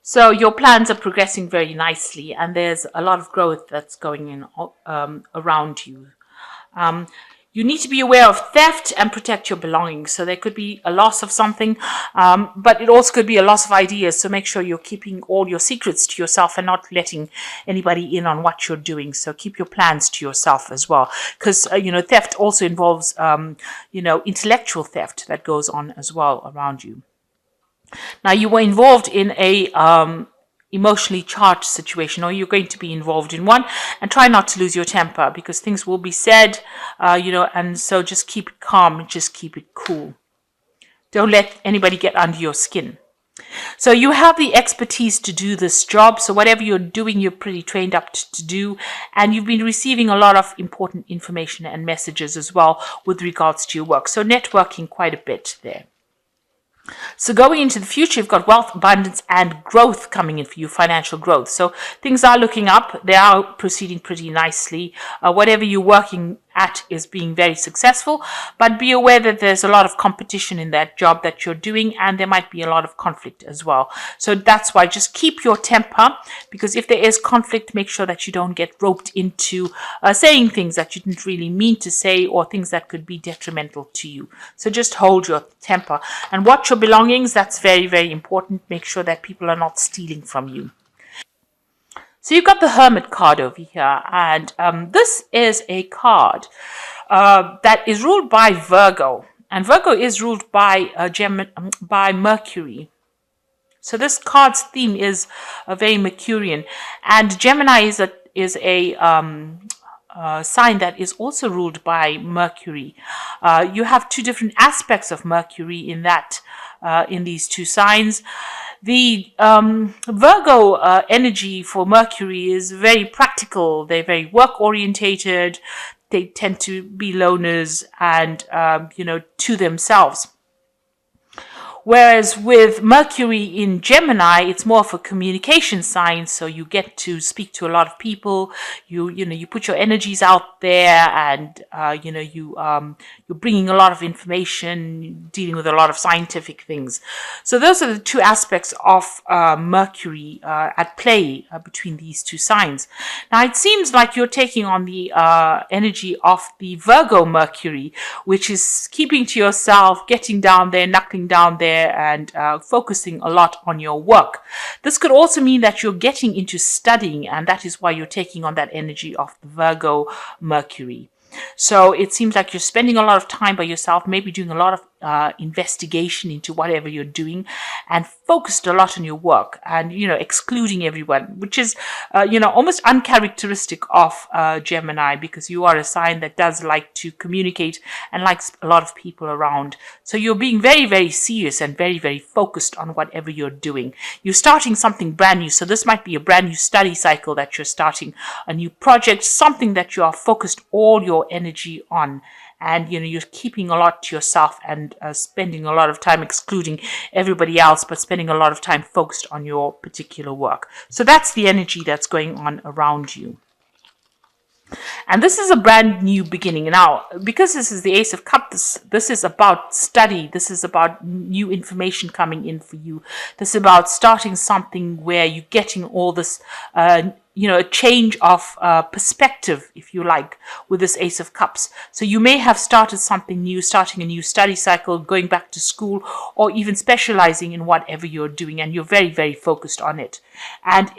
So your plans are progressing very nicely, and there's a lot of growth that's going in around you. Um, you need to be aware of theft and protect your belongings. So there could be a loss of something, but it also could be a loss of ideas. So make sure you're keeping all your secrets to yourself and not letting anybody in on what you're doing. So keep your plans to yourself as well, because theft also involves intellectual theft that goes on as well around you. Now, you were involved in a emotionally charged situation, or you're going to be involved in one, and try not to lose your temper because things will be said, and so just keep it calm, just keep it cool. Don't let anybody get under your skin. So you have the expertise to do this job. So whatever you're doing, you're pretty trained up to do. And you've been receiving a lot of important information and messages as well with regards to your work. So networking quite a bit there. So going into the future, you've got wealth, abundance, and growth coming in for you, financial growth. So things are looking up. They are proceeding pretty nicely. Whatever you're working at is being very successful, but be aware that there's a lot of competition in that job that you're doing, and there might be a lot of conflict as well. So that's why just keep your temper, because if there is conflict, make sure that you don't get roped into saying things that you didn't really mean to say, or things that could be detrimental to you. So just hold your temper and watch your belongings. That's very, very important. Make sure that people are not stealing from you. So you've got the Hermit card over here, and this is a card that is ruled by Virgo, and Virgo is ruled by by Mercury. So this card's theme is very Mercurian, and Gemini is a sign that is also ruled by Mercury. You have two different aspects of Mercury in these two signs. The Virgo energy for Mercury is very practical. They're very work orientated. They tend to be loners and, to themselves. Whereas with Mercury in Gemini, it's more of a communication sign. So you get to speak to a lot of people. You put your energies out there, and you're bringing a lot of information, dealing with a lot of scientific things. So those are the two aspects of Mercury at play between these two signs. Now it seems like you're taking on the energy of the Virgo Mercury, which is keeping to yourself, getting down there, knuckling down there, and focusing a lot on your work. This could also mean that you're getting into studying, and that is why you're taking on that energy of the Virgo Mercury. So it seems like you're spending a lot of time by yourself, maybe doing a lot of investigation into whatever you're doing, and focused a lot on your work, and excluding everyone, which is almost uncharacteristic of Gemini, because you are a sign that does like to communicate and likes a lot of people around. So you're being very, very serious and very, very focused on whatever you're doing. You're starting something brand new. So this might be a brand new study cycle that you're starting, a new project, something that you are focused all your energy on. And you're keeping a lot to yourself, and spending a lot of time excluding everybody else, but spending a lot of time focused on your particular work. So that's the energy that's going on around you. And this is a brand new beginning. Now, because this is the Ace of Cups, this is about study. This is about new information coming in for you. This is about starting something where you're getting all this, a change of perspective, if you like, with this Ace of Cups. So you may have started something new, starting a new study cycle, going back to school, or even specializing in whatever you're doing, and you're very, very focused on it. And,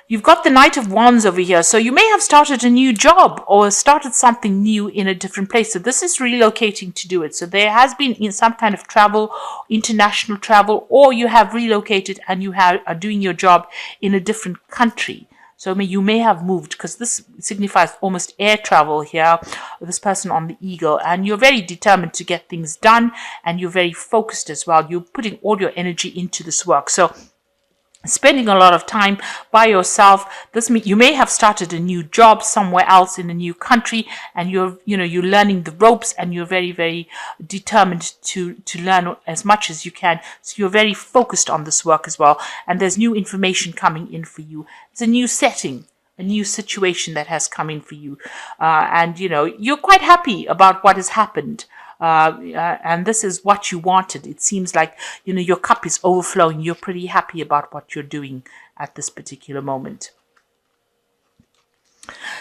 you've got the Knight of Wands over here. So you may have started a new job or started something new in a different place. So this is relocating to do it. So there has been some kind of travel, international travel, or you have relocated and you are doing your job in a different country. So you may have moved, because this signifies almost air travel here, this person on the eagle. And you're very determined to get things done, and you're very focused as well. You're putting all your energy into this work. So spending a lot of time by yourself. This means you may have started a new job somewhere else in a new country, and you're learning the ropes, and you're very, very determined to learn as much as you can. So you're very focused on this work as well, and there's new information coming in for you. It's a new setting, a new situation that has come in for you, and you're quite happy about what has happened. and this is what you wanted. It seems like, your cup is overflowing. You're pretty happy about what you're doing at this particular moment.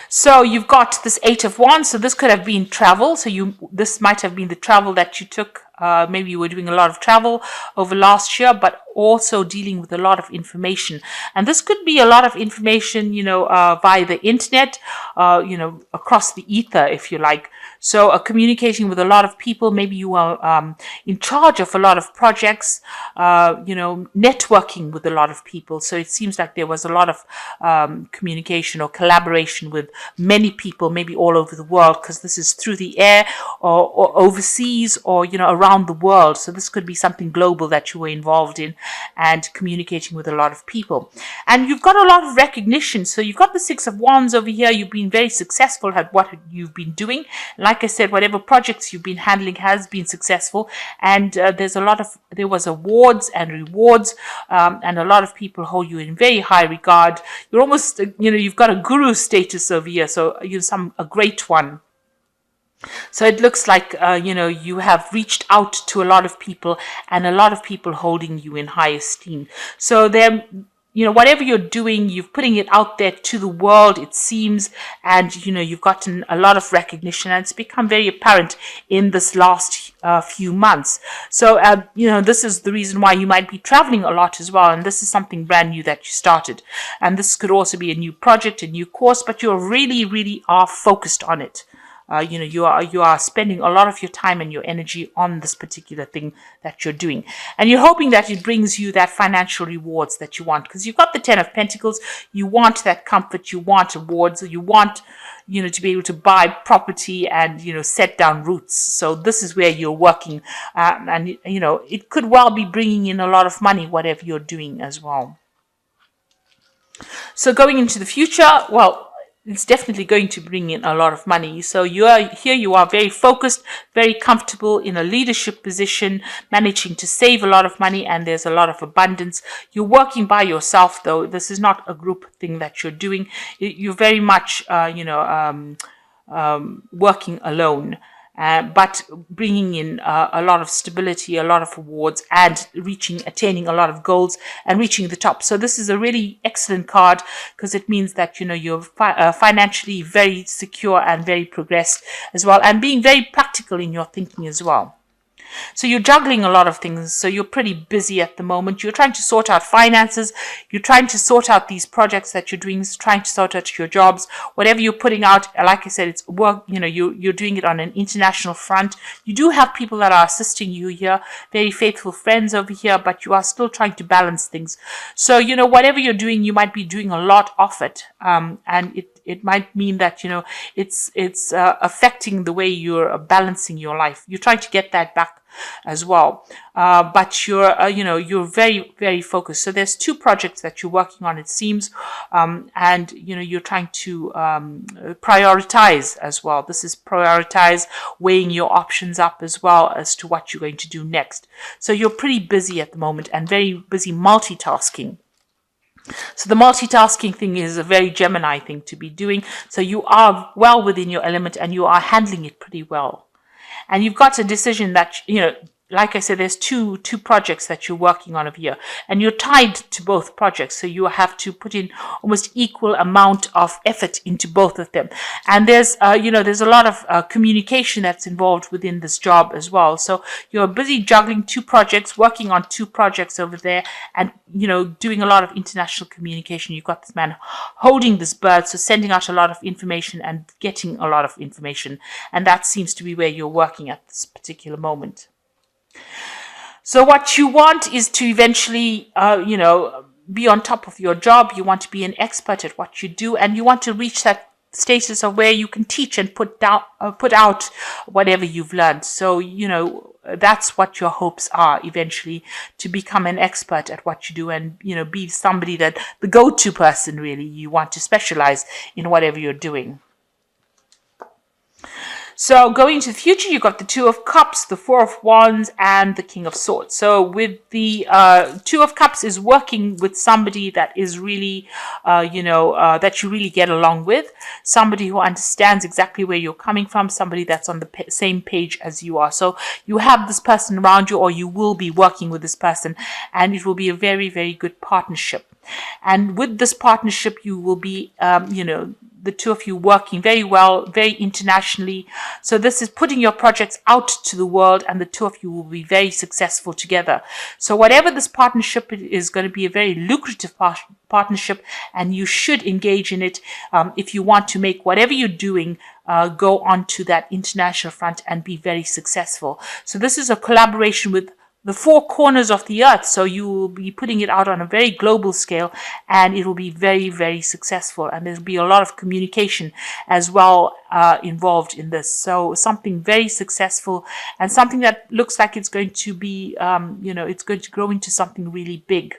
So you've got this Eight of Wands. So this could have been travel. So this might have been the travel that you took. Maybe you were doing a lot of travel over last year, but also dealing with a lot of information. And this could be a lot of information, via the internet, across the ether, if you like. So communicating with a lot of people. Maybe you are in charge of a lot of projects, networking with a lot of people. So it seems like there was a lot of communication or collaboration with many people, maybe all over the world, because this is through the air or overseas or, around the world. So this could be something global that you were involved in and communicating with a lot of people. And you've got a lot of recognition. So you've got the Six of Wands over here. You've been very successful at what you've been doing. Like I said, whatever projects you've been handling has been successful. And there was awards and rewards, and a lot of people hold you in very high regard. You're almost, you've got a guru status over here. So a great one. So it looks like, you have reached out to a lot of people and a lot of people holding you in high esteem. So whatever you're doing, you're putting it out there to the world, it seems, and, you've gotten a lot of recognition, and it's become very apparent in this last few months. So, this is the reason why you might be traveling a lot as well. And this is something brand new that you started. And this could also be a new project, a new course, but you really, really are focused on it. You are spending a lot of your time and your energy on this particular thing that you're doing. And you're hoping that it brings you that financial rewards that you want, because you've got the Ten of Pentacles. You want that comfort. You want awards. You want, to be able to buy property and, set down roots. So this is where you're working. And it could well be bringing in a lot of money, whatever you're doing as well. So going into the future, well, it's definitely going to bring in a lot of money. So you are very focused, very comfortable in a leadership position, managing to save a lot of money, and there's a lot of abundance. You're working by yourself, though. This is not a group thing that you're doing. You're very much, working alone. But bringing in a lot of stability, a lot of awards, and attaining a lot of goals and reaching the top. So this is a really excellent card, because it means that, you're financially very secure and very progressed as well, and being very practical in your thinking as well. So you're juggling a lot of things. So you're pretty busy at the moment. You're trying to sort out finances. You're trying to sort out these projects that you're doing, trying to sort out your jobs, whatever you're putting out. Like I said, it's work, you're doing it on an international front. You do have people that are assisting you here, very faithful friends over here, but you are still trying to balance things. So, whatever you're doing, you might be doing a lot of it. And it might mean that, it's affecting the way you're balancing your life. You're trying to get that back as well. But you're very, very focused. So there's two projects that you're working on, it seems. And, you're trying to prioritize as well. This is prioritize, weighing your options up as well as to what you're going to do next. So you're pretty busy at the moment and very busy multitasking. So the multitasking thing is a very Gemini thing to be doing. So you are well within your element and you are handling it pretty well. And you've got a decision that, like I said, there's two projects that you're working on over here, and you're tied to both projects. So you have to put in almost equal amount of effort into both of them. And there's a lot of communication that's involved within this job as well. So you're busy juggling two projects, working on two projects over there, and, doing a lot of international communication. You've got this man holding this bird, so sending out a lot of information and getting a lot of information. And that seems to be where you're working at this particular moment. So what you want is to eventually, be on top of your job. You want to be an expert at what you do, and you want to reach that status of where you can teach and put out whatever you've learned. So, that's what your hopes are eventually, to become an expert at what you do and, be somebody that the go-to person, really. You want to specialize in whatever you're doing. So going into the future, you've got the Two of Cups, the Four of Wands, and the King of Swords. So with the Two of Cups is working with somebody that is really, that you really get along with, somebody who understands exactly where you're coming from, somebody that's on the same page as you are. So you have this person around you, or you will be working with this person, and it will be a very, very good partnership. And with this partnership, you will be, the two of you working very well, very internationally. So this is putting your projects out to the world, and the two of you will be very successful together. So whatever this partnership is going to be a very lucrative partnership, and you should engage in it if you want to make whatever you're doing go on to that international front and be very successful. So this is a collaboration with the four corners of the earth. So you will be putting it out on a very global scale, and it will be very, very successful. And there'll be a lot of communication as well involved in this. So something very successful, and something that looks like it's going to be, it's going to grow into something really big.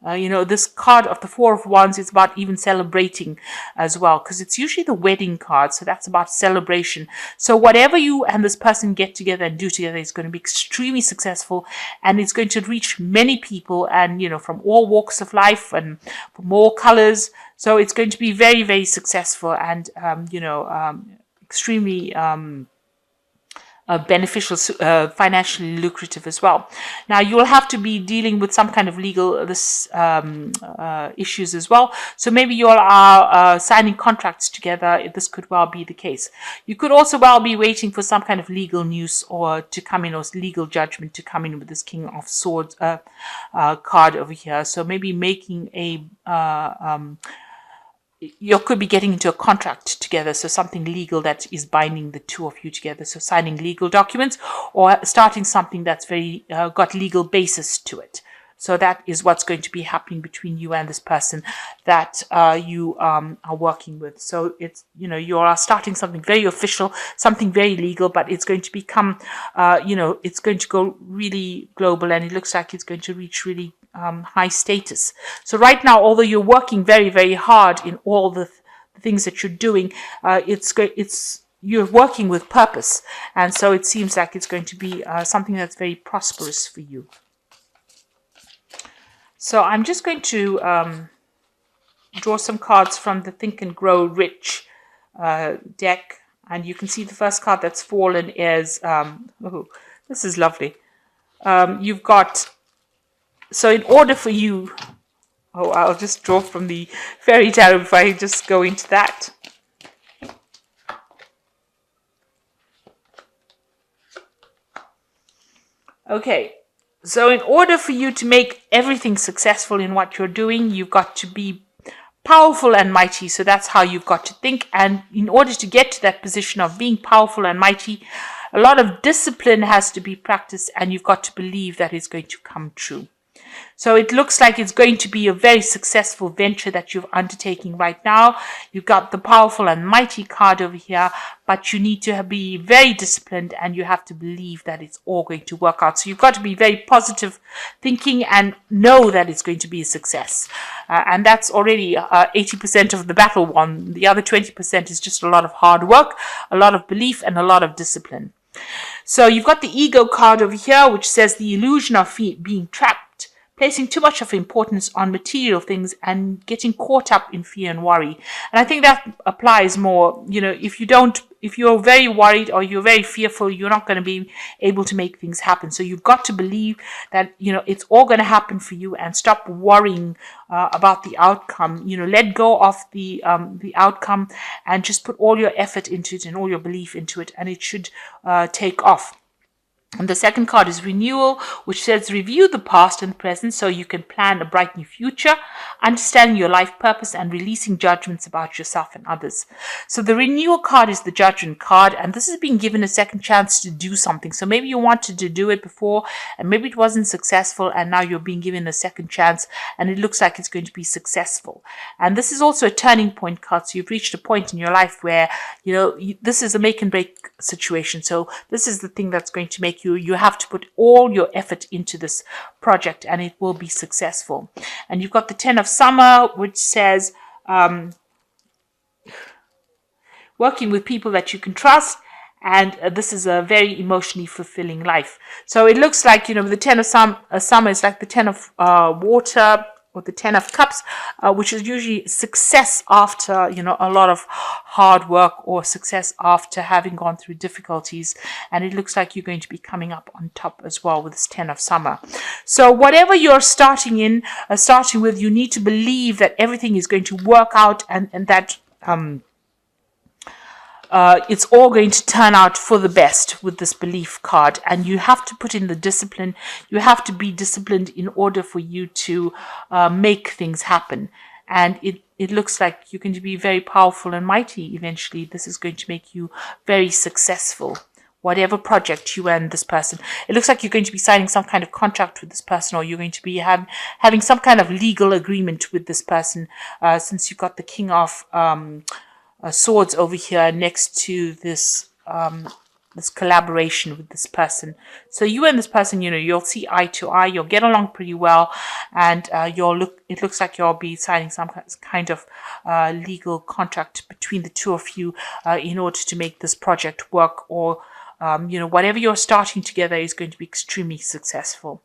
This card of the Four of Wands is about even celebrating as well, because it's usually the wedding card. So that's about celebration. So whatever you and this person get together and do together is going to be extremely successful, and it's going to reach many people, and, from all walks of life and from all colors. So it's going to be very, very successful, and, extremely beneficial, financially lucrative as well. Now you will have to be dealing with some kind of legal issues as well. So maybe you all are signing contracts together. This could well be the case. You could also well be waiting for some kind of legal news or to come in, or legal judgment to come in with this King of Swords card over here. So maybe making a you could be getting into a contract together, so something legal that is binding the two of you together. So signing legal documents, or starting something that's very got legal basis to it. So that is what's going to be happening between you and this person that you are working with. So it's, you are starting something very official, something very legal, but it's going to become, it's going to go really global, and it looks like it's going to reach really high status. So right now, although you're working very, very hard in all the things that you're doing, you're working with purpose. And so it seems like it's going to be something that's very prosperous for you. So I'm just going to draw some cards from the Think and Grow Rich deck. And you can see the first card that's fallen is, this is lovely. You've got, so in order for you, I'll just draw from the fairy tarot before I just go into that. Okay. So in order for you to make everything successful in what you're doing, you've got to be powerful and mighty. So that's how you've got to think. And in order to get to that position of being powerful and mighty, a lot of discipline has to be practiced, and you've got to believe that it's going to come true. So it looks like it's going to be a very successful venture that you're undertaking right now. You've got the powerful and mighty card over here, but you need to be very disciplined, and you have to believe that it's all going to work out. So you've got to be very positive thinking and know that it's going to be a success. And that's already 80% of the battle won. The other 20% is just a lot of hard work, a lot of belief, and a lot of discipline. So you've got the ego card over here, which says the illusion of being trapped, placing too much of importance on material things, and getting caught up in fear and worry. And I think that applies more, if you're very worried or you're very fearful, you're not going to be able to make things happen. So you've got to believe that, it's all going to happen for you, and stop worrying about the outcome. Let go of the outcome, and just put all your effort into it and all your belief into it, and it should take off. And the second card is renewal, which says review the past and present so you can plan a bright new future, understanding your life purpose, and releasing judgments about yourself and others. So the renewal card is the judgment card, and this is being given a second chance to do something. So maybe you wanted to do it before, and maybe it wasn't successful, and now you're being given a second chance, and it looks like it's going to be successful. And this is also a turning point card. So you've reached a point in your life where, this is a make and break situation. So this is the thing that's going to make you have to put all your effort into this project, and it will be successful. And you've got the 10 of Summer, which says working with people that you can trust, and this is a very emotionally fulfilling life. So it looks like, the Ten of Summer is like the Ten of Water, or the Ten of Cups, which is usually success after, a lot of hard work, or success after having gone through difficulties. And it looks like you're going to be coming up on top as well with this Ten of Summer. So whatever you're starting with, you need to believe that everything is going to work out, and that it's all going to turn out for the best with this belief card. And you have to put in the discipline. You have to be disciplined in order for you to make things happen. And it looks like you're going to be very powerful and mighty eventually. This is going to make you very successful. Whatever project you and this person, it looks like you're going to be signing some kind of contract with this person, or you're going to be having some kind of legal agreement with this person, since you've got the King of Swords over here next to this this collaboration with this person. So you and this person, you'll see eye to eye, you'll get along pretty well, and it looks like you'll be signing some kind of legal contract between the two of you in order to make this project work, or whatever you're starting together is going to be extremely successful.